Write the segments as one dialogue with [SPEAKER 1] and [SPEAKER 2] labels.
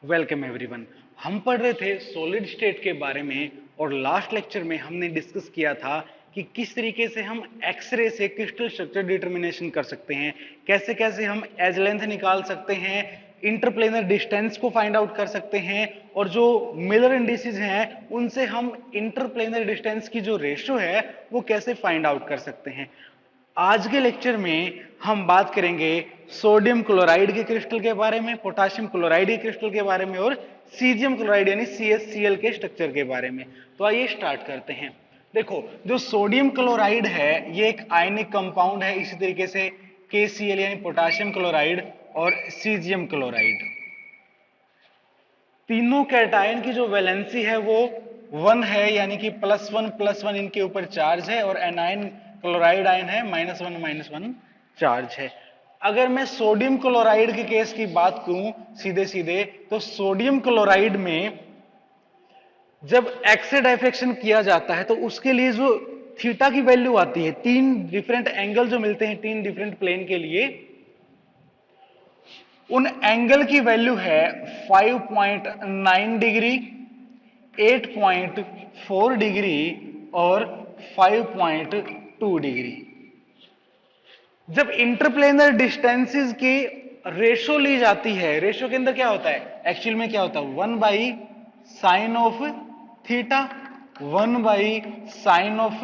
[SPEAKER 1] Welcome everyone. हम पढ़ रहे थे सॉलिड स्टेट के बारे में और लास्ट लेक्चर में हमने डिस्कस किया था कि किस तरीके से हम एक्सरे से क्रिस्टल स्ट्रक्चर डिटर्मिनेशन कर सकते हैं, कैसे कैसे हम एज लेंथ निकाल सकते हैं, इंटरप्लेनर डिस्टेंस को फाइंड आउट कर सकते हैं और जो मिलर इंडिसेस हैं उनसे हम इंटरप्लेनर डिस्टेंस की जो रेशियो है वो कैसे फाइंड आउट कर सकते हैं। आज के लेक्चर में हम बात करेंगे सोडियम क्लोराइड के क्रिस्टल के बारे में, पोटाशियम क्लोराइड के क्रिस्टल के बारे में और सीजियम क्लोराइड यानी CaCl के स्ट्रक्चर के बारे में। तो आइए स्टार्ट करते हैं। देखो, जो सोडियम क्लोराइड है ये एक आयनिक कंपाउंड है, इसी तरीके से KCl यानी पोटाशियम क्लोराइड और सीजियम क्लोराइड। तीनों कैटायन की जो वैलेंसी है वो 1 है, यानी कि +1 इनके ऊपर चार्ज है और एनायन क्लोराइड आयन है -1 चार्ज है। अगर मैं सोडियम क्लोराइड के केस की बात करूं सीधे सीधे, तो सोडियम क्लोराइड में जब एक्से डाइफ्रैक्शन किया जाता है तो उसके लिए जो थीटा की वैल्यू आती है, 3 डिफरेंट एंगल जो मिलते हैं 3 डिफरेंट प्लेन के लिए, उन एंगल की वैल्यू है 5.9 डिग्री, 8.4 डिग्री और 5.2 डिग्री। जब इंटरप्लेनर डिस्टेंसेस की रेशो ली जाती है, रेशो के अंदर क्या होता है, एक्चुअल में क्या होता है, 1/sin of theta, 1/sin of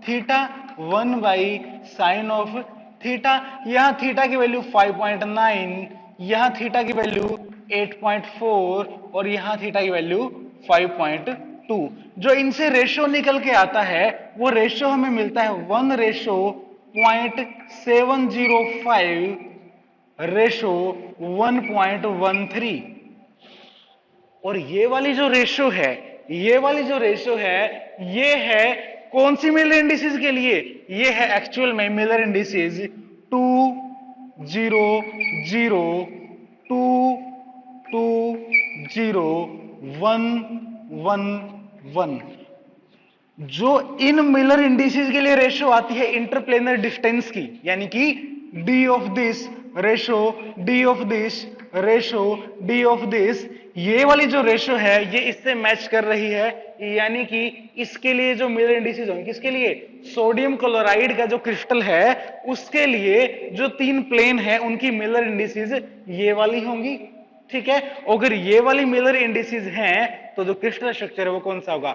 [SPEAKER 1] theta, 1/sin of theta. यहां थीटा की वैल्यू 5.9, यहां थीटा की वैल्यू 8.4 और यहां थीटा की वैल्यू 5.2। जो इनसे रेशो निकल के आता है वो रेशो हमें मिलता है 1:0.705 रेशो 1.13। और ये वाली जो रेशो है, ये है कौन सी मिलर इंडिसेस के लिए, ये है एक्चुअल में मिलर इंडिसेस 2 0 0 2 2 0 1 1 1। जो इन मिलर इंडिसेस के लिए रेशो आती है इंटरप्लेनर डिस्टेंस की, यानी कि D of this ratio, D of this ratio, D of this, ये वाली जो रेशो है ये इससे मैच कर रही है। यानी कि इसके लिए जो मिलर इंडिसेस होंगे, किसके लिए, सोडियम क्लोराइड का जो क्रिस्टल है उसके लिए जो 3 प्लेन है उनकी मिलर इंडिसेस ये वाली होंगी। ठीक है, अगर ये वाली मिलर इंडिसेस हैं तो जो क्रिस्टल स्ट्रक्चर है वो कौन सा होगा,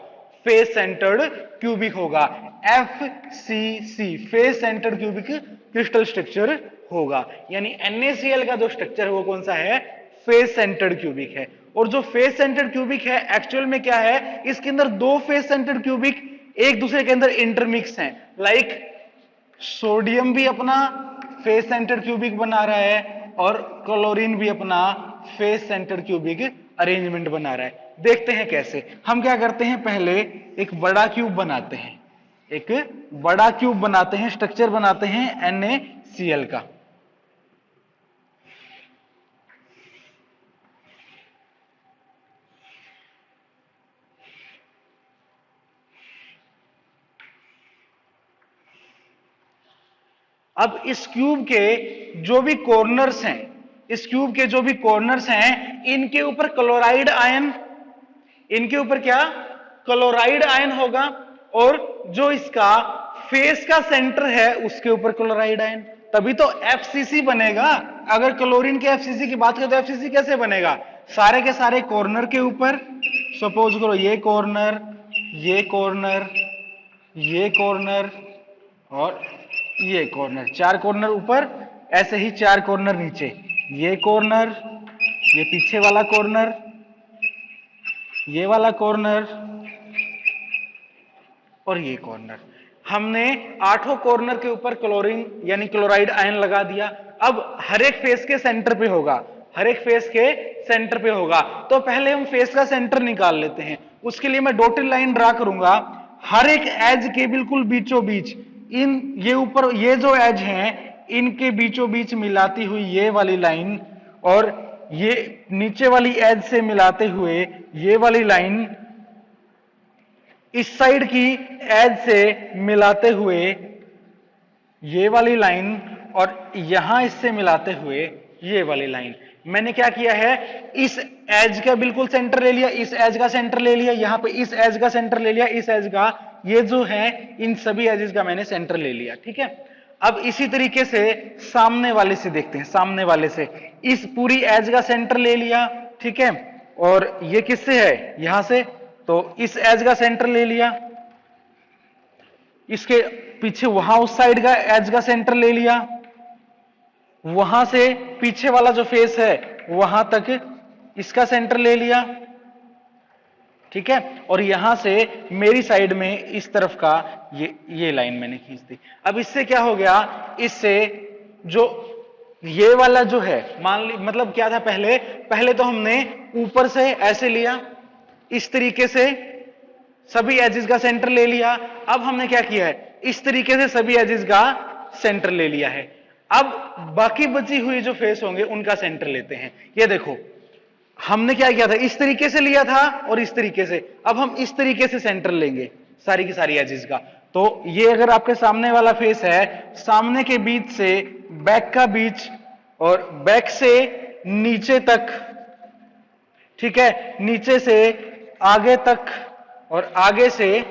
[SPEAKER 1] फेस सेंटर्ड क्यूबिक होगा, FCC, face centred cubic crystal structure होगा। यानी NaCl का जो स्ट्रक्चर है वो कौन सा है, फेस सेंटर्ड क्यूबिक है। और जो फेस सेंटर्ड क्यूबिक है एक्चुअल में क्या है, इसके अंदर 2 फेस सेंटर्ड क्यूबिक एक दूसरे के अंदर इंटरमिक्स हैं। लाइक सोडियम भी अपना फेस सेंटर्ड क्यूबिक बना रहा है और क्लोरीन भी अपना फेस सेंटर्ड क्यूबिक अरेंजमेंट बना रहा है। देखते हैं कैसे। हम क्या करते हैं, पहले एक बड़ा क्यूब बनाते हैं, स्ट्रक्चर बनाते हैं NaCl का। अब इस क्यूब के जो भी कॉर्नर्स हैं, इनके ऊपर क्लोराइड आयन, इनके ऊपर क्या, क्लोराइड आयन होगा। और जो इसका फेस का सेंटर है उसके ऊपर क्लोराइड आयन, तभी तो FCC बनेगा। अगर क्लोरीन के FCC की बात करें तो FCC कैसे बनेगा, सारे के सारे कॉर्नर के ऊपर, सपोज करो ये कॉर्नर, ये कॉर्नर, ये कॉर्नर और ये कॉर्नर, 4 कॉर्नर ऊपर, ऐसे ही 4 कॉर्नर नीचे, ये कॉर्नर, ये पीछे वाला कॉर्नर, ये वाला कॉर्नर और ये कॉर्नर। हमने 8 कॉर्नर के ऊपर क्लोरीन यानी क्लोराइड आयन लगा दिया। अब हर एक फेस के सेंटर पे होगा, तो पहले हम फेस का सेंटर निकाल लेते हैं। उसके लिए मैं डॉटेड लाइन ड्रा करूंगा हर एक एज के बिल्कुल बीचों बीच, इन ये ऊपर ये जो एज हैं इनके बीचों बीच मिलाती हुई ये वाली लाइन, और ये नीचे वाली एज से मिलाते हुए ये वाली लाइन, इस साइड की एज से मिलाते हुए ये वाली लाइन, और यहां इससे मिलाते हुए ये वाली लाइन। मैंने क्या किया है, इस एज का बिल्कुल सेंटर ले लिया, इस एज का सेंटर ले लिया, यहां पे इस एज का सेंटर ले लिया, इस एज का, ये जो है इन सभी एजेस का मैंने सेंटर ले लिया। ठीक है, अब इसी तरीके से सामने वाले से देखते हैं, सामने वाले से इस पूरी एज का सेंटर ले लिया। ठीक है, और ये किससे है, यहां से, तो इस एज का सेंटर ले लिया, इसके पीछे वहां उस साइड का एज का सेंटर ले लिया, वहां से पीछे वाला जो फेस है वहां तक इसका सेंटर ले लिया। ठीक है, और यहां से मेरी साइड में इस तरफ का ये लाइन मैंने खींच दी। अब इससे क्या हो गया, इससे जो ये वाला जो है, मान ली मतलब क्या था, पहले पहले तो हमने ऊपर से ऐसे लिया, इस तरीके से सभी एजेस का सेंटर ले लिया। अब हमने क्या किया है, इस तरीके से सभी एजेस का सेंटर ले लिया है। अब बाकी बची हुई जो फेस होंगे उनका सेंटर लेते हैं। ये देखो, हमने क्या किया था, इस तरीके से लिया था और इस तरीके से, अब हम इस तरीके से सेंटर लेंगे सारी की सारी एजेस का। तो ये अगर आपके सामने वाला फेस है, सामने के बीच से बैक का बीच और बैक से नीचे तक, ठीक है, नीचे से आगे तक और आगे से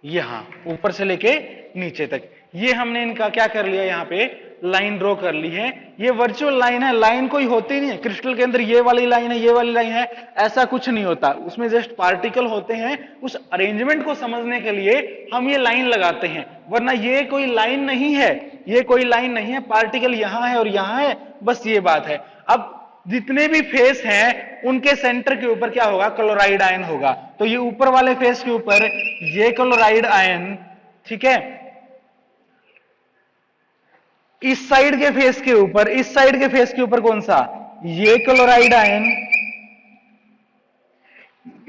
[SPEAKER 1] यहां ऊपर से लेके नीचे तक, ये हमने इनका क्या कर लिया, यहां पे लाइन ड्रॉ कर ली है। ये वर्चुअल लाइन है, लाइन कोई होती नहीं है क्रिस्टल के अंदर, ये वाली लाइन है, ये वाली लाइन है, ऐसा कुछ नहीं होता उसमें, जस्ट पार्टिकल होते हैं। उस अरेंजमेंट को समझने के लिए हम ये लाइन लगाते हैं, वरना ये कोई लाइन नहीं है, ये कोई लाइन नहीं है, पार्टिकल यहां है और यहां है, बस ये बात है। अब जितने भी फेस हैं उनके सेंटर के ऊपर क्या होगा, क्लोराइड आयन होगा। तो ये ऊपर वाले फेस के ऊपर ये क्लोराइड आयन, ठीक है, इस साइड के फेस के ऊपर, इस साइड के फेस के ऊपर कौन सा, ये क्लोराइड आयन,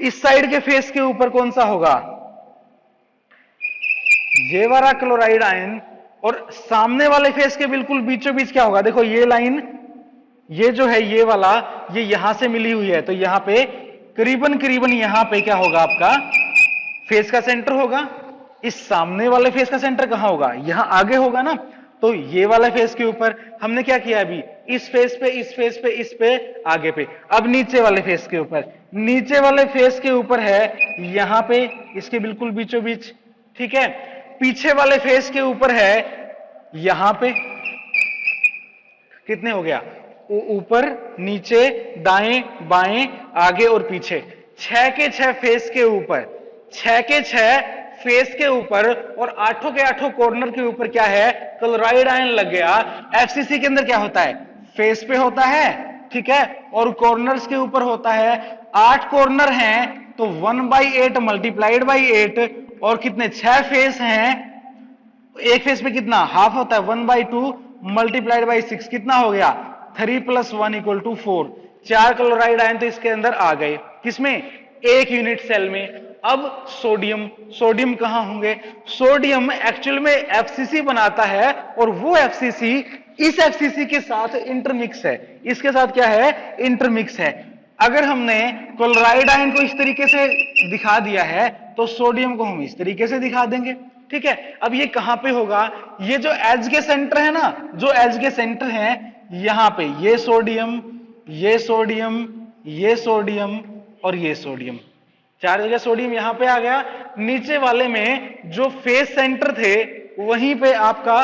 [SPEAKER 1] इस साइड के फेस के ऊपर कौन सा होगा, ये वाला क्लोराइड आयन, और सामने वाले फेस के बिल्कुल बीचों बीच क्या होगा, देखो ये लाइन, ये जो है ये वाला, ये यहां से मिली हुई है, तो यहां पे करीबन करीबन यहां पे क्या होगा, आपका फेस का सेंटर होगा। इस सामने वाले फेस का सेंटर कहां होगा, यहां आगे होगा ना। तो ये वाला फेस के ऊपर हमने क्या किया, अभी इस फेस पे, इस फेस पे, इस पे, आगे पे। अब नीचे वाले फेस के ऊपर, नीचे वाले फेस के ऊपर है यहां पे, इसके बिल्कुल बीचों बीच, ठीक है। पीछे वाले फेस के ऊपर है यहां पे, कितने हो गया, ऊपर नीचे दाएं बाएं आगे और पीछे, 6 के 6 फेस के ऊपर, 6 के 6 फेस के ऊपर और 8 के 8 कॉर्नर के ऊपर क्या है, क्लोराइड आयन लग गया। एफसीसी के अंदर क्या होता है, फेस पे होता है, ठीक है, और कॉर्नर्स के ऊपर होता है। 8 कॉर्नर हैं तो 1/8 मल्टीप्लाइड बाई 8, और कितने, 6 फेस हैं, एक फेस पे कितना हाफ होता है, 1/2 मल्टीप्लाइड बाई 6, कितना हो गया, 3 + 1 = 4। 4 क्लोराइड आयन तो इसके अंदर आ गए, किसमें, एक यूनिट सेल में। अब सोडियम, सोडियम कहां होंगे, सोडियम एक्चुअल में एफसीसी बनाता है, और वो एफसीसी इस एफसीसी के साथ इंटरमिक्स है, इसके साथ क्या है, इंटरमिक्स है। अगर हमने क्लोराइड आयन को इस तरीके से दिखा दिया है तो सोडियम को हम इस तरीके से दिखा देंगे, ठीक है। अब ये कहां पे होगा, ये जो एज के सेंटर है ना, जो एज के सेंटर है यहां पे, ये सोडियम, ये सोडियम, ये सोडियम और ये सोडियम, 4 जगह सोडियम यहां पे आ गया। नीचे वाले में जो फेस सेंटर थे वहीं पे आपका,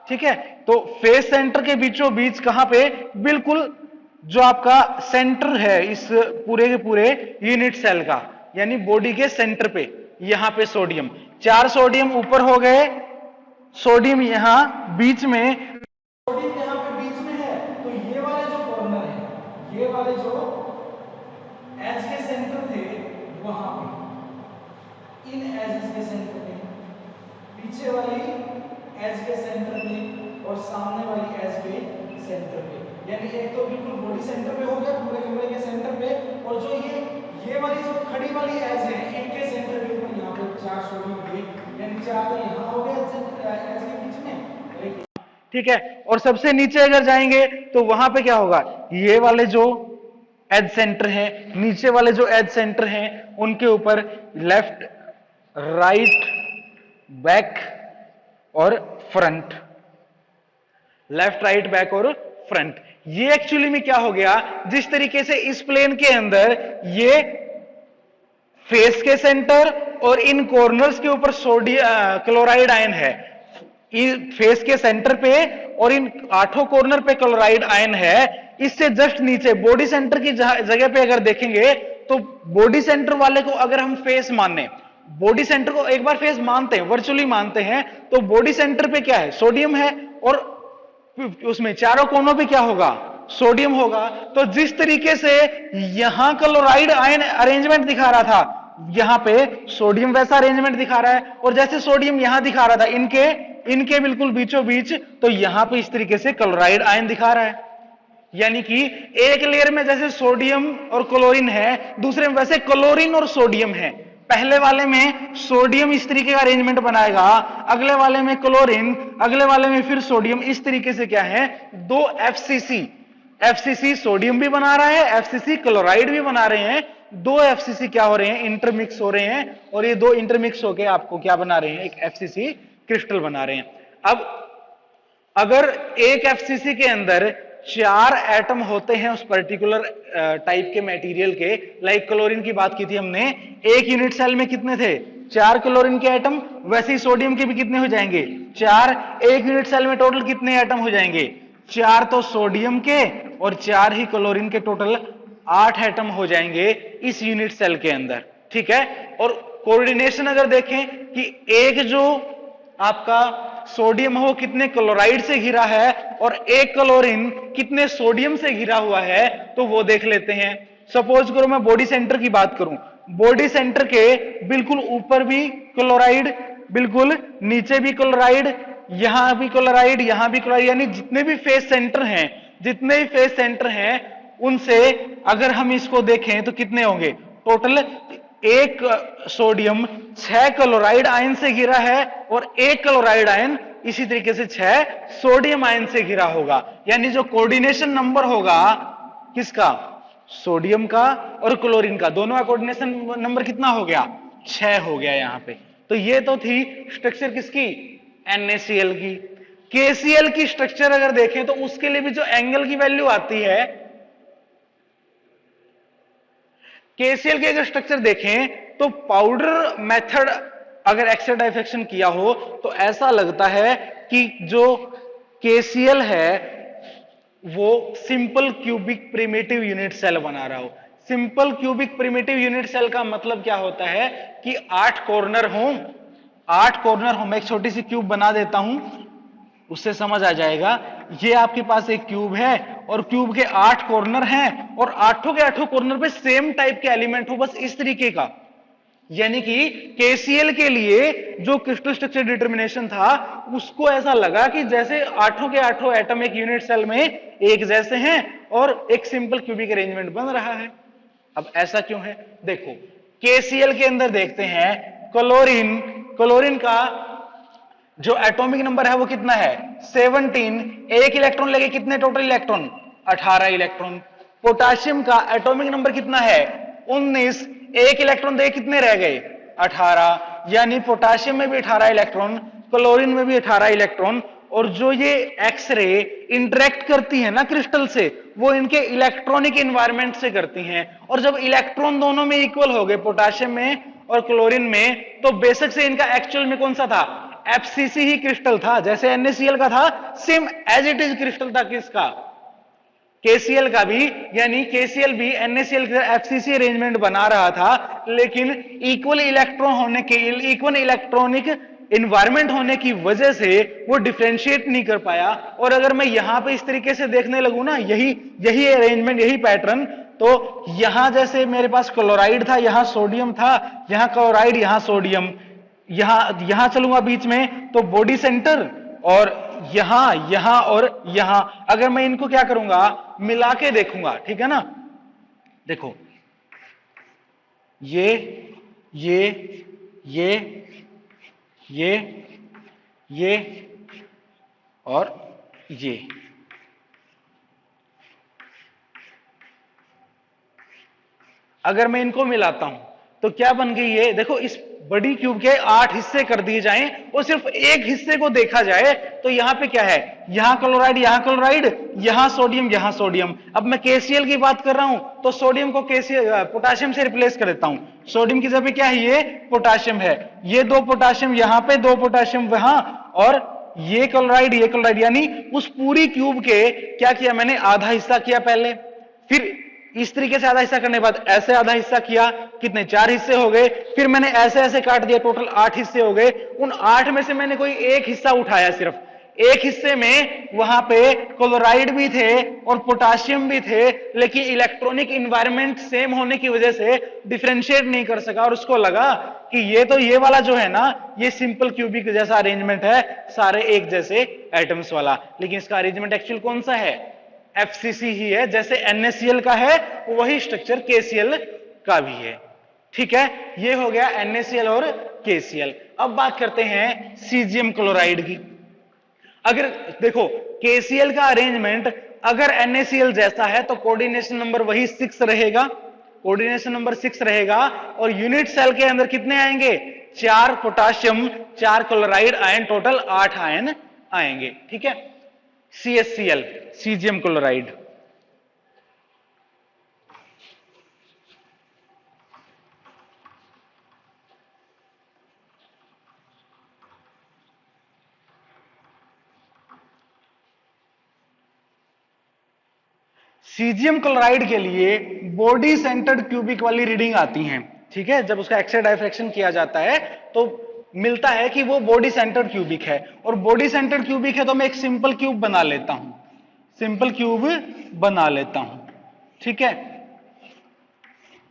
[SPEAKER 1] ठीक है, तो फेस सेंटर के बीचों बीच कहां पे, बिल्कुल जो आपका सेंटर है इस पूरे के पूरे यूनिट सेल का, यानी बॉडी के सेंटर पे, यहां पे सोडियम, 4 सोडियम ऊपर हो गए, सोडियम यहां बीच में, सोडियम यहां पे बीच में है। तो ये वाले जो कॉर्नर है, ये वाले जो एज के सेंटर थे वहां पे, इन एजेस के सेंटर पे, पीछे वाली एज के सेंटर पे और सामने वाली एज के सेंटर पे, यानी एक तो बिल्कुल बॉडी सेंटर पे हो गया, पूरे कमरे के सेंटर पे, और जो ये वाली जो खड़ी वाली एज है इनके सेंटर के ऊपर यहाँ पे 4 सोडियम भी, यानी 4 तो यहाँ हो गया एज के बीच में, ठीक है। और सबसे नीचे अगर जाएंगे तो वहां पे क्या होगा, ये वाले जो एज सेंटर हैं, नीचे वाले जो एज सेंटर हैं उनके ऊपर लेफ्ट राइट बैक और फ्रंट, लेफ्ट राइट बैक और फ्रंट, ये एक्चुअली में क्या हो गया, जिस तरीके से इस प्लेन के अंदर ये फेस के सेंटर और इन कॉर्नर्स के ऊपर सोडियम क्लोराइड आयन है, फेस के सेंटर पे और इन 8 कॉर्नर पे क्लोराइड आयन है, इससे जस्ट नीचे बॉडी सेंटर की जगह पे अगर देखेंगे तो बॉडी सेंटर वाले को अगर हम फेस माने, बॉडी सेंटर को एक बार फेस मानते हैं, वर्चुअली मानते हैं, तो बॉडी सेंटर पे क्या है, सोडियम है, और उसमें चारों कोनों पे क्या होगा, सोडियम होगा। तो जिस तरीके से यहां क्लोराइड आयन अरेंजमेंट दिखा रहा था, यहां पे सोडियम वैसा अरेंजमेंट दिखा रहा है, और जैसे सोडियम यहां दिखा रहा था इनके इनके बिल्कुल बीचों बीच, तो यहां पे इस तरीके से क्लोराइड आयन दिखा रहा है। यानी कि एक लेयर में जैसे सोडियम और क्लोरीन है, दूसरे में वैसे क्लोरीन और सोडियम है। पहले वाले में सोडियम इस तरीके का अरेंजमेंट बनाएगा, अगले वाले में क्लोरीन, अगले वाले में फिर सोडियम। इस तरीके से क्या है, दो एफसीसी, एफसीसी सोडियम भी बना रहा है, एफसीसी क्लोराइड भी बना रहे हैं, दो एफसीसी क्या हो रहे हैं, इंटरमिक्स हो रहे हैं, और ये दो इंटरमिक्स होकर आपको क्या बना रहे हैं, एक एफसीसी क्रिस्टल बना रहे हैं। अब अगर एक एफसीसी के अंदर 4 एटम होते हैं उस पर्टिकुलर टाइप के मटेरियल के, लाइक क्लोरीन की बात की थी हमने, एक यूनिट सेल में कितने थे, 4 क्लोरीन के एटम, वैसे ही सोडियम के भी कितने हो जाएंगे, 4। एक यूनिट सेल में टोटल कितने एटम हो जाएंगे, 4 तो सोडियम के और 4 ही क्लोरीन के, टोटल 8 एटम हो जाएंगे इस यूनिट सेल के अंदर। ठीक है। और कोऑर्डिनेशन अगर देखें कि एक जो आपका सोडियम हो कितने क्लोराइड से घिरा है और एक क्लोरीन कितने सोडियम से घिरा हुआ है, तो वो देख लेते हैं। सपोज करो मैं बॉडी सेंटर की बात करूं, बॉडी सेंटर के बिल्कुल ऊपर भी क्लोराइड, बिल्कुल नीचे भी क्लोराइड, यहां भी क्लोराइड, यहां भी क्लोराइड, यानी जितने भी फेस सेंटर हैं, जितने भी फेस सेंटर हैं उनसे अगर हम इसको देखें तो कितने होंगे, टोटल एक सोडियम 6 क्लोराइड आयन से घिरा है और एक क्लोराइड आयन इसी तरीके से 6 सोडियम आयन से घिरा होगा। यानी जो कोऑर्डिनेशन नंबर होगा किसका, सोडियम का और क्लोरीन का, दोनों का कोऑर्डिनेशन नंबर कितना हो गया, 6 हो गया यहां पे। तो ये तो थी स्ट्रक्चर किसकी, NaCl की। KCl की स्ट्रक्चर अगर देखें तो उसके लिए भी जो एंगल की वैल्यू आती है, KCl के अगर स्ट्रक्चर देखें तो पाउडर मेथड अगर एक्सेल डाइफेक्शन किया हो तो ऐसा लगता है कि जो KCl है वो simple cubic primitive unit cell बना रहा हो। Simple cubic primitive unit cell का मतलब क्या होता है कि 8 कॉर्नर हो, 8 कॉर्नर हो। मैं एक छोटी सी क्यूब बना देता हूं, उससे समझ आ जाएगा। ये आपके पास एक क्यूब है और क्यूब के 8 कॉर्नर हैं और आठों के आठों कॉर्नर पे सेम टाइप के एलिमेंट हो, बस इस तरीके का। यानी कि KCl के लिए जो क्रिस्टल स्ट्रक्चर डिटर्मिनेशन था उसको ऐसा लगा कि जैसे आठों के आठों एटम एक यूनिट सेल में एक जैसे हैं और एक सिंपल क्यूबिक अरेंजमेंट बन रहा है। अब ऐसा क्यों है, देखो KCl के अंदर देखते हैं क्लोरीन, क्लोरीन का जो एटॉमिक नंबर है वो कितना है, 17। एक इलेक्ट्रॉन लगे कितने टोटल इलेक्ट्रॉन, 18 इलेक्ट्रॉन। पोटाशियम का एटॉमिक नंबर कितना है, 19। एक इलेक्ट्रॉन दे कितने रह गए, 18। यानी पोटाशियम में भी 18 इलेक्ट्रॉन, क्लोरीन में भी 18 इलेक्ट्रॉन। और जो ये एक्सरे इंटरेक्ट करती है ना क्रिस्टल से, वो इनके इलेक्ट्रॉनिक एनवायरनमेंट से करती हैं। और जब इलेक्ट्रॉन दोनों में इक्वल हो गए, पोटाशियम में और क्लोरीन में, तो बेशक से इनका एक्चुअल में कौन सा था, एफसीसी ही क्रिस्टल था। जैसे NaCl का था, same as it is crystal था किसका, KCl का भी। यानी KCl भी NaCl के एफसीसी अरेंजमेंट बना रहा था, लेकिन इक्वल इलेक्ट्रॉन होने के, इक्वल इलेक्ट्रॉनिक एनवायरनमेंट होने की वजह से वो डिफरेंशिएट नहीं कर पाया। और अगर मैं यहां पे इस तरीके से देखने लगूं ना, यही अरेंजमेंट, यही पैटर्न, तो यहां जैसे मेरे पास क्लोराइड था, यहां सोडियम था, यहां क्लोराइड, यहां सोडियम, यहां चलूंगा बीच में तो बॉडी सेंटर, और यहां और यहां अगर मैं इनको क्या करूंगा, मिला के देखूंगा, ठीक है ना। देखो ये ये ये ये और ये, अगर मैं इनको मिलाता हूं तो क्या बन गई, ये देखो इस बड़ी क्यूब के 8 हिस्से कर दिए जाएं और सिर्फ एक हिस्से को देखा जाए, तो यहां पे क्या है, यहां क्लोराइड, यहां क्लोराइड, यहां सोडियम, यहां सोडियम। अब मैं KCl की बात कर रहा हूं तो सोडियम को पोटाशियम से रिप्लेस कर देता हूं। सोडियम की जगह क्या है, ये पोटाशियम है, ये 2 पोटाशियम यहां पे, 2 पोटाशियम वहां, और ये क्लोराइड, यानी उस पूरी क्यूब के क्या किया मैंने, आधा हिस्सा किया पहले, फिर इस तरीके से आधा हिस्सा करने के बाद ऐसे आधा हिस्सा किया, कितने 4 हिस्से हो गए, फिर मैंने ऐसे ऐसे काट दिया, टोटल 8 हिस्से हो गए। उन 8 में से मैंने कोई एक हिस्सा उठाया, सिर्फ एक हिस्से में वहां पे क्लोराइड भी थे और पोटाशियम भी थे, लेकिन इलेक्ट्रॉनिक इन्वायरमेंट सेम होने की वजह से डिफरेंशिएट नहीं कर सका, और उसको लगा कि ये तो ये वाला जो है ना, ये सिंपल क्यूबिक जैसा अरेंजमेंट है, सारे एक जैसे एटम्स वाला, लेकिन इसका अरेंजमेंट एक्चुअल कौन सा है, FCC ही है। जैसे NaCl का है वही स्ट्रक्चर KCl का भी है। ठीक है, ये हो गया NaCl और KCl। अब बात करते हैं सीजियम क्लोराइड की। अगर देखो KCl का अरेंजमेंट अगर NaCl जैसा है तो कोऑर्डिनेशन नंबर वही 6 रहेगा, कोऑर्डिनेशन नंबर 6 रहेगा, और यूनिट सेल के अंदर कितने आएंगे, 4 potassium, 4 chloride ion, total 8 ion आएंगे। ठीक है, CaCl, caesium chloride. Caesium chloride के लिए बॉडी सेंटर्ड क्यूबिक वाली रीडिंग आती हैं। ठीक है, जब उसका एक्स-रे डायफ्रैक्शन किया जाता है तो मिलता है कि वो बॉडी सेंटर्ड क्यूबिक है, और बॉडी सेंटर्ड क्यूबिक है तो मैं एक सिंपल क्यूब बना लेता हूं, सिंपल क्यूब बना लेता हूं। ठीक है,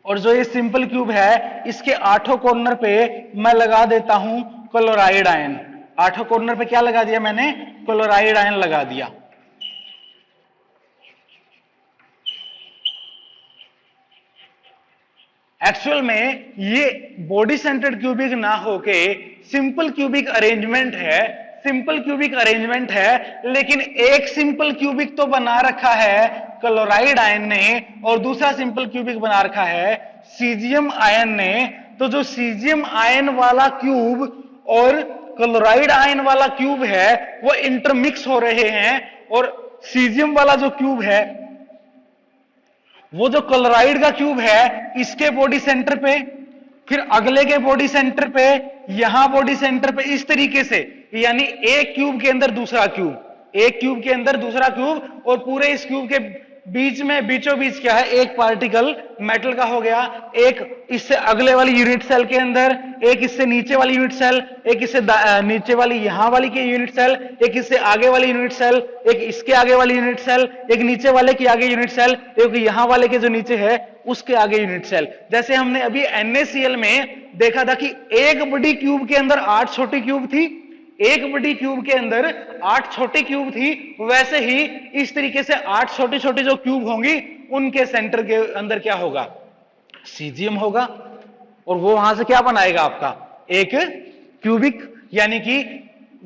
[SPEAKER 1] और जो ये सिंपल क्यूब है इसके 8 कॉर्नर पे मैं लगा देता हूं क्लोराइड आयन। 8 कॉर्नर पे क्या लगा दिया मैंने, क्लोराइड आयन लगा दिया। एक्चुअल में ये बॉडी सेंटर्ड क्यूबिक ना होके सिंपल क्यूबिक अरेंजमेंट है, सिंपल क्यूबिक अरेंजमेंट है, लेकिन एक सिंपल क्यूबिक तो बना रखा है क्लोराइड आयन ने और दूसरा सिंपल क्यूबिक बना रखा है सीजियम आयन ने। तो जो सीजियम आयन वाला क्यूब और क्लोराइड आयन वाला क्यूब है वो इंटरमिक्स हो रहे हैं, और सीजियम वाला जो क्यूब है वो जो क्लोराइड का क्यूब है इसके बॉडी सेंटर पे, फिर अगले के बॉडी सेंटर पे, यहां बॉडी सेंटर पे, इस तरीके से, यानी एक क्यूब के अंदर दूसरा क्यूब, एक क्यूब के अंदर दूसरा क्यूब, और पूरे इस क्यूब के बीच में बीचों बीच क्या है, एक पार्टिकल मेटल का हो गया, एक इससे अगले वाली यूनिट सेल के अंदर, एक इससे नीचे वाली यूनिट सेल, एक इससे नीचे वाली यहां वाली की यूनिट सेल, एक इससे आगे वाली यूनिट सेल, एक इसके आगे वाली यूनिट सेल, एक नीचे वाले की आगे यूनिट सेल, एक यहां वाले के जो नीचे है उसके आगे यूनिट सेल। जैसे हमने अभी NaCl में देखा था कि एक बड़ी क्यूब के अंदर 8 छोटी क्यूब थी, एक बड़ी क्यूब के अंदर 8 छोटी क्यूब थी, वैसे ही इस तरीके से 8 छोटी छोटी जो क्यूब होंगी उनके सेंटर के अंदर क्या होगा, सीजियम होगा, और वो वहां से क्या बनाएगा आपका एक क्यूबिक। यानी कि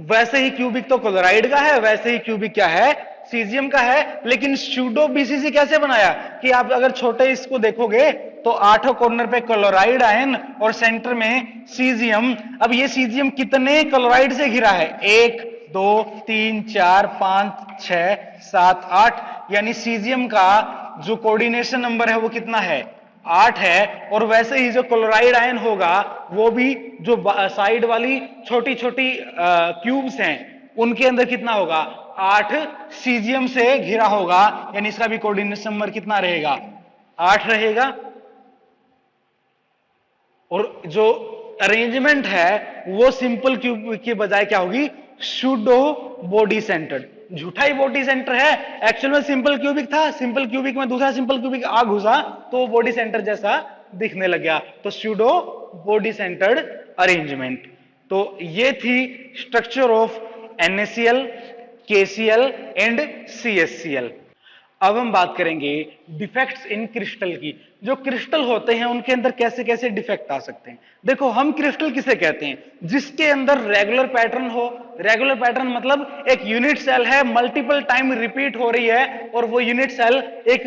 [SPEAKER 1] वैसे ही क्यूबिक तो क्लोराइड का है, वैसे ही क्यूबिक क्या है, सीजियम का है। लेकिन स्यूडो BCC कैसे बनाया कि आप अगर छोटे इसको देखोगे तो 8 कॉर्नर पे क्लोराइड आयन और सेंटर में सीजियम। अब ये सीजियम कितने क्लोराइड से घिरा है, 1 2 3 4 5 6 7 8, यानी सीजियम का जो कोऑर्डिनेशन नंबर है वो कितना है, 8 है। और वैसे ही जो क्लोराइड आयन होगा वो भी जो साइड वाली छोटी छोटी क्यूब्स हैं उनके अंदर कितना होगा, 8 सीजियम से घिरा होगा, यानी इसका भी कोऑर्डिनेशन नंबर कितना रहेगा, 8 रहेगा। और जो अरेंजमेंट है वो सिंपल क्यूब के बजाय क्या होगी, सूडो बॉडी सेंटर्ड। झूठा ही बॉडी सेंटर है, एक्चुअल में सिंपल क्यूबिक था, सिंपल क्यूबिक में दूसरा सिंपल क्यूबिक आ घुसा तो वो बॉडी सेंटर जैसा दिखने लग गया, तो सूडो बॉडी सेंटर्ड अरेंजमेंट। तो ये थी structure of NaCl, KCl and CaCl। अब हम बात करेंगे डिफेक्ट्स इन क्रिस्टल की। जो क्रिस्टल होते हैं उनके अंदर कैसे कैसे डिफेक्ट आ सकते हैं। देखो हम क्रिस्टल किसे कहते हैं, जिसके अंदर रेगुलर पैटर्न हो। रेगुलर पैटर्न मतलब एक यूनिट सेल है, मल्टीपल टाइम रिपीट हो रही है, और वो यूनिट सेल एक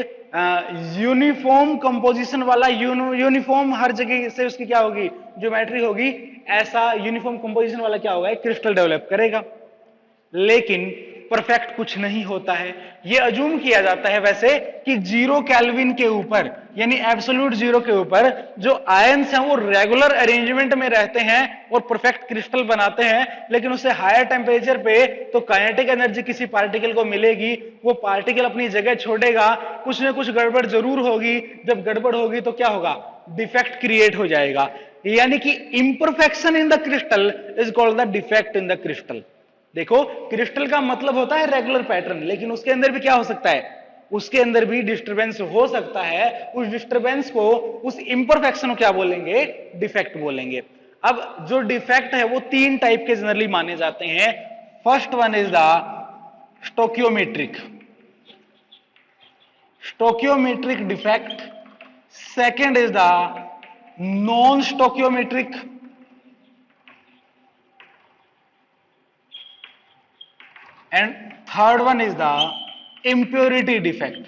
[SPEAKER 1] यूनिफॉर्म कंपोजिशन वाला, यूनिफॉर्म हर जगह से उसकी क्या होगी, ज्योमेट्री होगी, ऐसा यूनिफॉर्म कंपोजिशन वाला क्या होगा, क्रिस्टल डेवलप करेगा। लेकिन परफेक्ट कुछ नहीं होता है। यह अज्यूम किया जाता है वैसे कि 0 केल्विन के ऊपर, यानी एब्सोल्यूट 0 के ऊपर जो आयंस हैं वो रेगुलर अरेंजमेंट में रहते हैं और परफेक्ट क्रिस्टल बनाते हैं। लेकिन उससे हायर टेम्परेचर पे तो काइनेटिक एनर्जी किसी पार्टिकल को मिलेगी, वो पार्टिकल अपनी जगह छोड़ेगा, कुछ ना कुछ गड़बड़ जरूर होगी। जब गड़बड़ होगी तो क्या होगा, डिफेक्ट क्रिएट हो जाएगा। यानी कि imperfection in the crystal is called the defect in the crystal. देखो, क्रिस्टल का मतलब होता है रेगुलर पैटर्न, लेकिन उसके अंदर भी क्या हो सकता है, उसके अंदर भी डिस्टरबेंस हो सकता है। उस डिस्टरबेंस को, उस इंपरफेक्शन को क्या बोलेंगे, डिफेक्ट बोलेंगे। अब जो डिफेक्ट है वो 3 टाइप के जनरली माने जाते हैं। First one is the stoichiometric defect, second is the non stoichiometric, and third one is the impurity defect.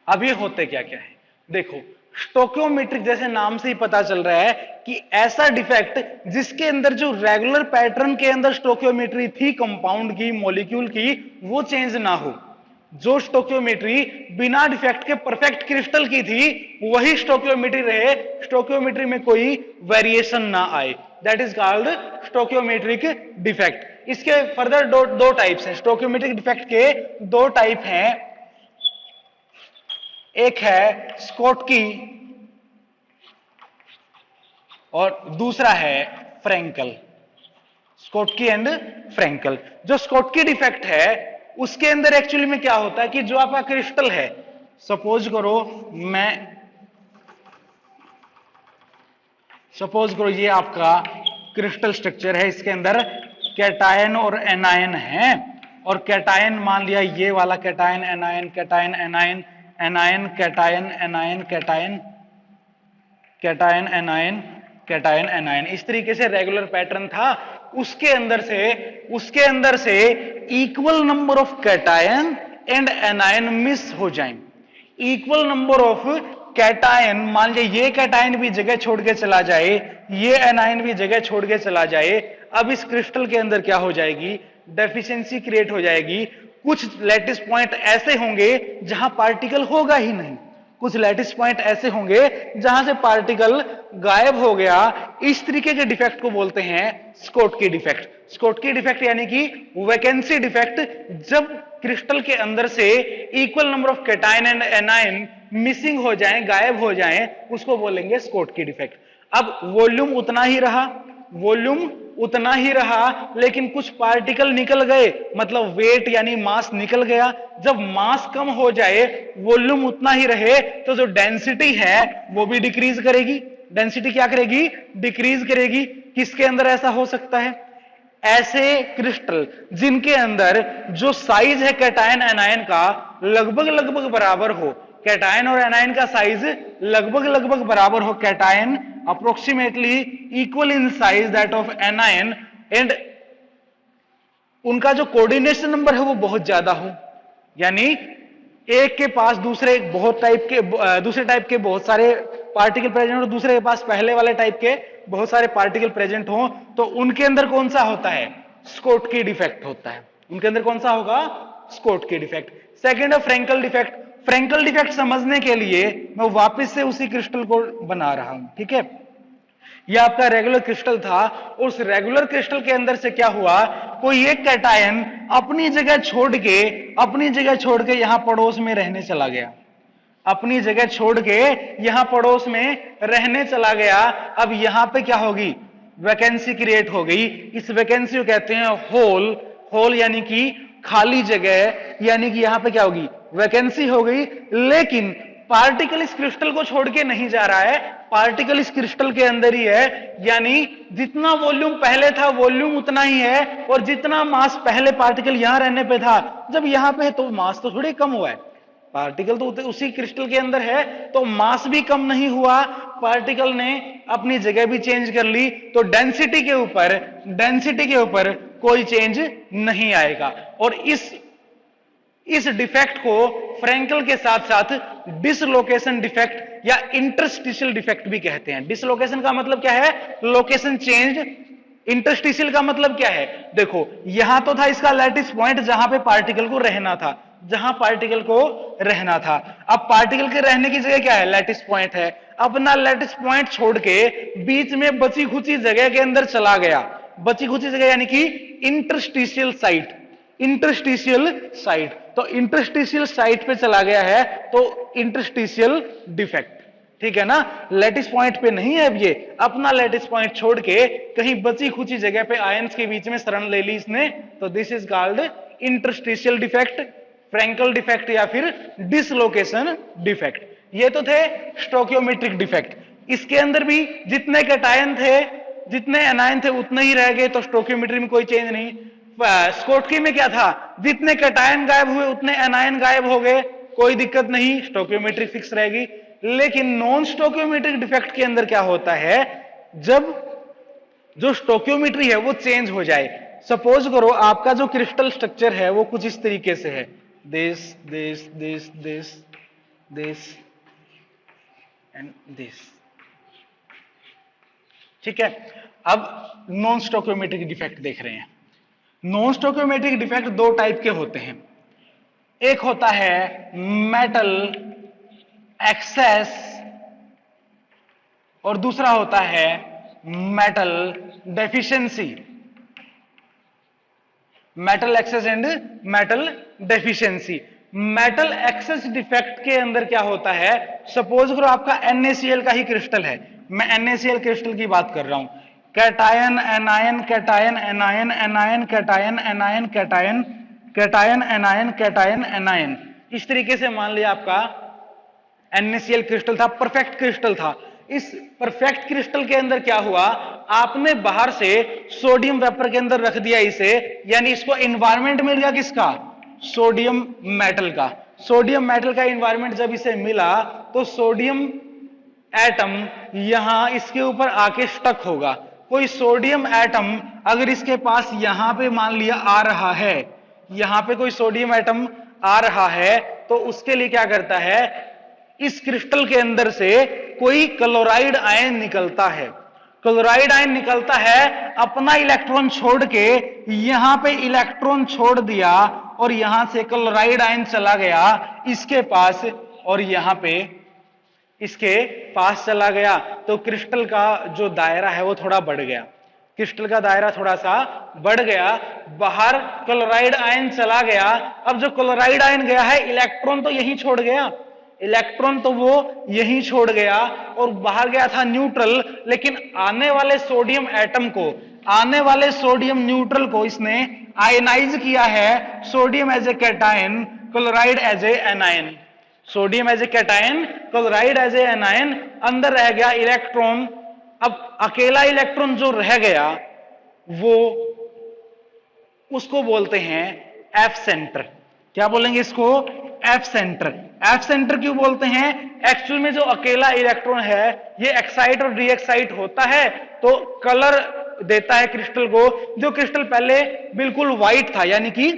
[SPEAKER 1] अब ये होते क्या क्या है, देखो, स्टोकियोमेट्रिक जैसे नाम से ही पता चल रहा है कि ऐसा डिफेक्ट जिसके अंदर जो रेगुलर पैटर्न के अंदर स्टोकियोमेट्री थी कंपाउंड की, मॉलिक्यूल की, वो चेंज ना हो। जो स्टोकियोमेट्री बिना डिफेक्ट के परफेक्ट क्रिस्टल की थी वही स्टोकियोमेट्री रहे, स्टोकियोमेट्री में कोई वेरिएशन ना आए, दैट इज कॉल्ड स्टोकियोमेट्रिक डिफेक्ट। इसके फर्दर दो टाइप्स हैं। स्टोकियोमेट्रिक डिफेक्ट के 2 टाइप हैं, एक है स्कोटकी और दूसरा है फ्रैंकल। Schottky and Frenkel. जो स्कोटकी डिफेक्ट है उसके अंदर एक्चुअली में क्या होता है कि जो आपका क्रिस्टल है, सपोज करो ये आपका क्रिस्टल स्ट्रक्चर है, इसके अंदर कैटायन और एनायन है, और कैटायन मान लिया ये वाला cation anion, cation anion, anion cation, anion cation, cation anion, cation anion, इस तरीके से रेगुलर पैटर्न था। उसके अंदर से equal number of cation and anion miss हो जाएं। इक्वल नंबर ऑफ कैटायन, मान लीजिए ये कैटायन भी जगह छोड़ के चला जाए, ये एनायन भी जगह छोड़ के चला जाए, अब इस क्रिस्टल के अंदर क्या हो जाएगी, डेफिशिएंसी क्रिएट हो जाएगी। कुछ लैटिस पॉइंट ऐसे होंगे जहां पार्टिकल होगा ही नहीं, कुछ लैटिस पॉइंट ऐसे होंगे जहां से पार्टिकल गायब हो गया। इस तरीके के डिफेक्ट को बोलते हैं स्कोटकी डिफेक्ट। स्कोटकी डिफेक्ट यानी कि वैकेंसी डिफेक्ट, जब क्रिस्टल के अंदर से equal number of cation and anion missing हो जाएं, गायब हो जाएं, उसको बोलेंगे स्कोटकी डिफेक्ट। अब वॉल्यूम उतना ही रहा, लेकिन कुछ पार्टिकल निकल गए, मतलब वेट यानी मास निकल गया। जब मास कम हो जाए, वॉल्यूम उतना ही रहे, तो जो डेंसिटी है वो भी डिक्रीज करेगी। डेंसिटी क्या करेगी, डिक्रीज करेगी। किसके अंदर ऐसा हो सकता है, ऐसे क्रिस्टल जिनके अंदर जो साइज है कैटायन एनायन का लगभग बराबर हो, कैटायन और एनायन का साइज लगभग बराबर हो, cation approximately equal in size that of anion, and उनका जो कोऑर्डिनेशन नंबर है वो बहुत ज्यादा हो, यानी एक के पास दूसरे टाइप के बहुत सारे पार्टिकल प्रेजेंट हो, दूसरे के पास पहले वाले टाइप के बहुत सारे पार्टिकल प्रेजेंट हो, तो उनके अंदर कौन सा होता है, स्कोटकी डिफेक्ट होता है। उनके अंदर कौन सा होगा, स्कोटकी डिफेक्ट। सेकेंड है फ्रैंकल डिफेक्ट। फ्रैंकल डिफेक्ट समझने के लिए मैं वापस से उसी क्रिस्टल को बना रहा हूं, ठीक है। यह आपका रेगुलर क्रिस्टल था, उस रेगुलर क्रिस्टल के अंदर से क्या हुआ, कोई एक कैटायन अपनी जगह छोड़ के यहां पड़ोस में रहने चला गया, अपनी जगह छोड़ के यहां पड़ोस में रहने चला गया। अब यहां पे क्या होगी, वैकेंसी क्रिएट हो गई। इस वैकेंसी को कहते हैं होल यानी कि खाली जगह, यानी कि यहां पे क्या होगी, वैकेंसी हो गई। लेकिन पार्टिकल इस क्रिस्टल को छोड़ के नहीं जा रहा है, पार्टिकल इस क्रिस्टल के अंदर ही है, यानी जितना वॉल्यूम पहले था वॉल्यूम उतना ही है, और जितना मास पहले पार्टिकल यहां रहने पे था, जब यहां पे है तो मास तो थोड़ी कम हुआ है, पार्टिकल तो उसी क्रिस्टल के अंदर है, तो मास भी कम नहीं हुआ, पार्टिकल ने अपनी जगह भी चेंज कर ली, तो डेंसिटी के ऊपर कोई चेंज नहीं आएगा। और इस डिफेक्ट को फ्रैंकल के साथ साथ डिसलोकेशन डिफेक्ट या इंटरस्टिशियल डिफेक्ट भी कहते हैं। डिसलोकेशन का मतलब क्या है? Location change. इंटरस्टिशियल का मतलब क्या है? देखो यहां तो था इसका लैटिस पॉइंट जहां पे पार्टिकल को रहना था, जहां पार्टिकल को रहना था। अब पार्टिकल के रहने की जगह क्या है? लैटिस पॉइंट है। अपना लैटिस पॉइंट छोड़ के बीच में बची खुची जगह के अंदर चला गया। बची खुची जगह यानी कि इंटरस्टिशियल साइट। इंटरस्टिशियल साइट, तो इंटरस्टिशियल साइट पे चला गया है तो इंटरस्टिशियल डिफेक्ट। ठीक है ना? लैटिस पॉइंट पे नहीं है अब ये, अपना लैटिस पॉइंट छोड़ के कहीं बची खुची जगह पे आयंस के बीच में शरण ले ली इसने, तो this is called interstitial defect, Frenkel defect या फिर डिसलोकेशन डिफेक्ट। ये तो थे स्टोकियोमेट्रिक डिफेक्ट। इसके अंदर भी जितने कैटायन थे, जितने एनायन थे उतने ही रह गए, तो स्टोकियोमेट्री में कोई चेंज नहीं। स्कोटकी में क्या था? जितने कैटायन गायब हुए उतने एनायन गायब हो गए, कोई दिक्कत नहीं, स्टोकियोमेट्री फिक्स रहेगी। लेकिन नॉन स्टोकियोमेट्रिक डिफेक्ट के अंदर क्या होता है? जब जो स्टोकियोमेट्री है वो चेंज हो जाए। सपोज करो आपका जो क्रिस्टल स्ट्रक्चर है वो कुछ इस तरीके से है, this this this this this and this. ठीक है, अब नॉन स्टोकियोमेट्रिक डिफेक्ट देख रहे हैं। नॉन स्टोकियोमेट्रिक डिफेक्ट दो टाइप के होते हैं। एक होता है मेटल एक्सेस और दूसरा होता है metal deficiency. Metal access and metal deficiency. Metal excess defect के अंदर क्या होता है? सपोज करो आपका NaCl का ही क्रिस्टल है, मैं NaCl क्रिस्टल की बात कर रहा हूं। Cation anion cation anion anion cation anion cation cation anion cation anion, इस तरीके से मान लिया आपका NaCl क्रिस्टल था, परफेक्ट क्रिस्टल था। इस परफेक्ट क्रिस्टल के अंदर क्या हुआ? आपने बाहर से सोडियम वेपर के अंदर रख दिया इसे, यानी इसको एनवायरनमेंट मिल गया किसका? सोडियम मेटल का। सोडियम मेटल का एनवायरनमेंट जब इसे मिला तो सोडियम एटम यहां इसके ऊपर आके स्टक होगा। कोई सोडियम एटम अगर इसके पास यहां पे मान लिया आ रहा है, यहां पे कोई सोडियम एटम आ रहा है, तो उसके लिए क्या करता है? इस क्रिस्टल के अंदर से कोई क्लोराइड आयन निकलता है। क्लोराइड आयन निकलता है, अपना इलेक्ट्रॉन छोड़ के यहां पे इलेक्ट्रॉन छोड़ दिया और यहां से क्लोराइड आयन चला गया इसके पास और यहां पे इसके पास चला गया, तो क्रिस्टल का जो दायरा है वो थोड़ा बढ़ गया। क्रिस्टल का दायरा थोड़ा सा बढ़ गया, बाहर क्लोराइड आयन चला गया। अब जो क्लोराइड आयन गया है, इलेक्ट्रॉन तो यहीं छोड़ गया, इलेक्ट्रॉन तो वो यहीं छोड़ गया और बाहर गया था न्यूट्रल, लेकिन आने वाले सोडियम एटम को, आने वाले सोडियम न्यूट्रल को इसने आयनाइज किया है। Sodium as a cation, chloride as a anion. Sodium as a cation, chloride as a anion, अंदर रह गया इलेक्ट्रॉन। अब अकेला इलेक्ट्रॉन जो रह गया वो, उसको बोलते हैं एफ सेंटर। क्या बोलेंगे इसको? F centre. एफ सेंटर क्यों बोलते हैं? एक्चुअल में जो अकेला इलेक्ट्रॉन है ये एक्साइट और डीएक्साइट होता है तो कलर देता है क्रिस्टल को। जो क्रिस्टल पहले बिल्कुल व्हाइट था यानी कि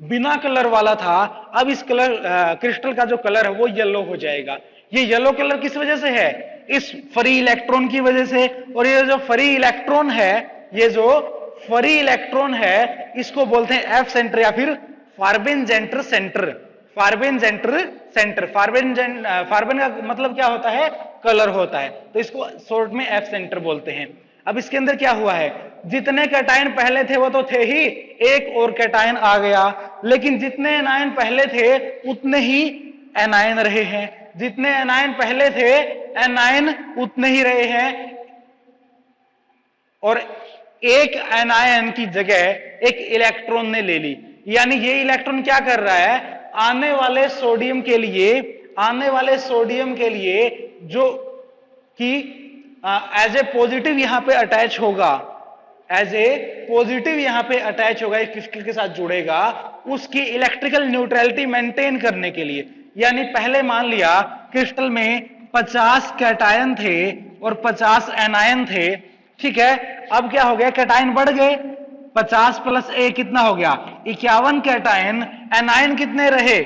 [SPEAKER 1] बिना कलर वाला था, अब इस क्रिस्टल का जो कलर है वो येलो हो जाएगा। ये येलो कलर किस वजह से है? इस फ्री इलेक्ट्रॉन की वजह से। और ये जो फ्री इलेक्ट्रॉन है, ये जो फ्री इलेक्ट्रॉन है, इसको बोलते हैं एफ सेंटर या फिर फार्बेनजेंटर सेंटर। फार्बेनजेंटर सेंटर, फार्बेन का मतलब क्या होता है? कलर होता है, तो इसको शॉर्ट में एफ सेंटर बोलते हैं। अब इसके अंदर क्या हुआ है? जितने कैटायन पहले थे वो तो थे ही, एक और कैटायन आ गया, लेकिन जितने एनायन पहले थे उतने ही एनायन रहे हैं। जितने एनायन पहले थे एनायन उतने ही रहे हैं, और एक एनायन की जगह एक इलेक्ट्रॉन ने ले ली। यानी ये इलेक्ट्रॉन क्या कर रहा है? आने वाले सोडियम के लिए, आने वाले सोडियम के लिए जो कि एज ए पॉजिटिव यहां पे अटैच होगा, एज ए पॉजिटिव यहां पे अटैच होगा, एक क्रिस्टल के साथ जुड़ेगा, उसकी इलेक्ट्रिकल न्यूट्रलिटी मेंटेन करने के लिए। यानी पहले मान लिया क्रिस्टल में 50 कैटायन थे और 50 एनायन थे, ठीक है। अब क्या हो गया? कैटायन बढ़ गए, 50 + 1 कितना हो गया? 51 कैटायन। एनायन कितने रहे?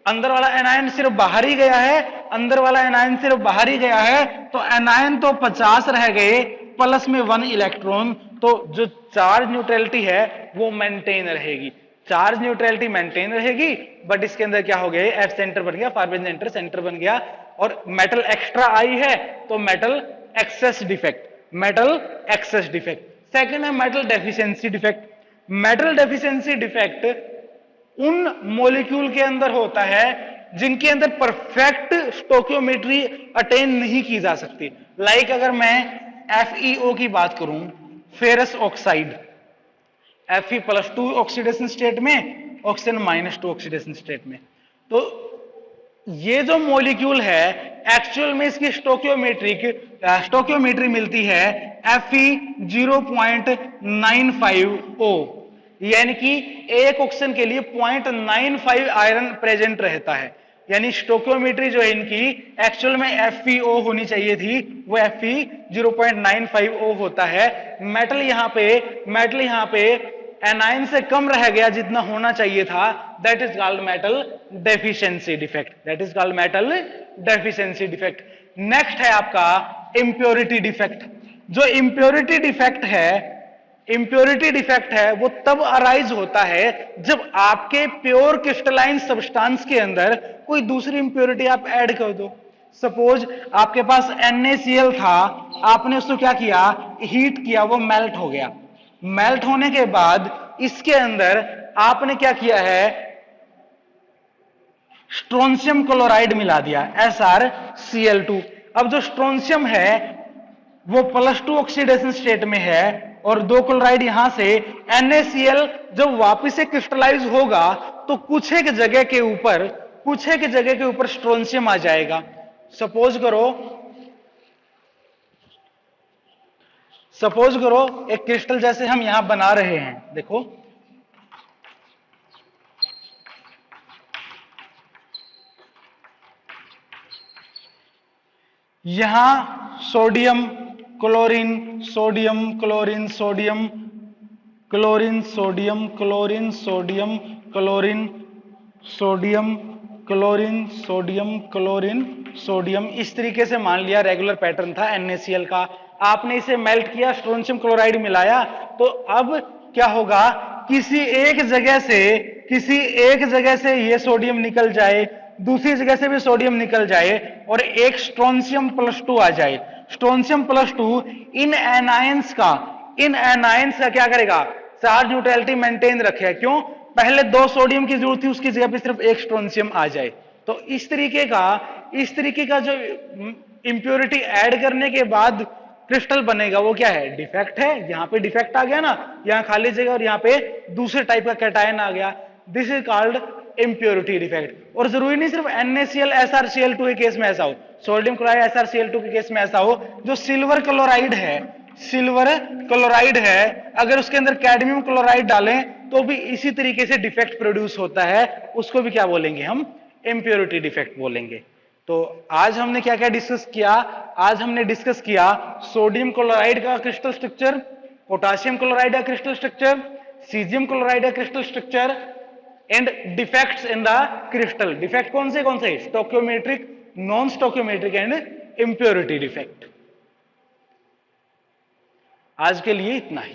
[SPEAKER 1] अंदर वाला एनायन सिर्फ बाहर ही गया है, अंदर वाला एनायन सिर्फ बाहर ही गया है, तो एनायन तो 50 रह गए, प्लस में 1 इलेक्ट्रॉन, तो जो चार्ज न्यूट्रलिटी है वो मेंटेन रहेगी, चार्ज न्यूट्रलिटी मेंटेन रहेगी, बट इसके अंदर क्या हो गया, एफ सेंटर बन गया, फार्बिन सेंटर सेंटर बन गया, और मेटल एक्स्ट्रा आई है तो metal excess defect, metal excess defect. Second है metal deficiency defect. Metal deficiency defect उन मॉलिक्यूल के अंदर होता है जिनके अंदर परफेक्ट स्टोकियोमेट्री अटेन नहीं की जा सकती। लाइक अगर मैं FeO की बात करूं, ferrous oxide, Fe+2 oxidation state में, ऑक्सीजन -2 ऑक्सीडेशन स्टेट में, तो ये जो मॉलिक्यूल है एक्चुअल में इसकी स्टोकियोमेट्री मिलती है Fe0.95O, यानी कि एक ऑक्सीजन के लिए 0.95 आयरन प्रेजेंट रहता है, यानी स्टोकियोमेट्री जो है इनकी एक्चुअल में FeO होनी चाहिए थी, वो Fe0.95O होता है। मेटल यहां पे एनायन से कम रह गया जितना होना चाहिए था, that is called metal deficiency defect, that is called metal deficiency defect. Next है आपका इंप्योरिटी डिफेक्ट। जो इंप्योरिटी डिफेक्ट है वो तब अराइज होता है जब आपके प्योर क्रिस्टलाइन सब्सटेंस के अंदर कोई दूसरी इंप्योरिटी आप ऐड कर दो। सपोज आपके पास NaCl था, आपने उसको क्या किया, हीट किया, वो मेल्ट हो गया, मेल्ट होने के बाद इसके अंदर आपने क्या किया है, स्ट्रोंशियम क्लोराइड मिला दिया, SrCl2। अब जो स्ट्रोंशियम है वो +2 ऑक्सीडेशन स्टेट में है, और 2 क्लोराइड यहां से NaCl जब वापस से क्रिस्टलाइज होगा तो कुछ एक जगह के ऊपर स्ट्रोंशियम आ जाएगा। सपोज करो एक क्रिस्टल जैसे हम यहां बना रहे हैं, देखो यहां sodium chlorine, sodium chlorine, sodium chlorine, sodium chlorine, sodium chlorine, sodium chlorine, sodium chlorine, sodium, इस तरीके से मान लिया रेगुलर पैटर्न था NaCl का। आपने इसे मेल्ट किया, स्ट्रोंशियम क्लोराइड मिलाया, तो अब क्या होगा, किसी एक जगह से ये सोडियम निकल जाए, दूसरी जगह से भी सोडियम निकल जाए, और एक स्ट्रोंशियम +2 आ जाए। स्ट्रोंशियम +2 इन एनायंस का क्या करेगा, चार्ज न्यूट्रलिटी मेंटेन रखे। क्यों, पहले 2 सोडियम की जरूरत थी, उसकी जगह पे सिर्फ एक स्ट्रोंशियम आ जाए। तो इस तरीके का जो इंप्योरिटी ऐड करने के बाद क्रिस्टल बनेगा वो क्या है, डिफेक्ट है। यहां पे डिफेक्ट आ गया ना, यहां खाली जगह, और यहां पे दूसरे टाइप का कैटायन आ गया, this is called impurity defect. और जरूरी नहीं सिर्फ NaCl SrCl2 के केस में ऐसा हो, सोडियम क्लोराइड SrCl2 के केस में ऐसा हो, जो सिल्वर क्लोराइड है, अगर उसके अंदर कैडमियम क्लोराइड डालें तो भी इसी तरीके से डिफेक्ट प्रोड्यूस होता है, उसको भी क्या बोलेंगे हम, इंप्योरिटी डिफेक्ट बोलेंगे। तो आज हमने क्या क्या डिस्कस किया, आज हमने डिस्कस किया सोडियम क्लोराइड का क्रिस्टल स्ट्रक्चर, पोटासियम क्लोराइड का क्रिस्टल स्ट्रक्चर, सीजियम क्लोराइड का crystal structure, and defects in the crystal. Defect कौन से, स्टोकियोमेट्रिक, नॉन स्टोकियोमेट्रिक एंड इंप्योरिटी डिफेक्ट। आज के लिए इतना ही।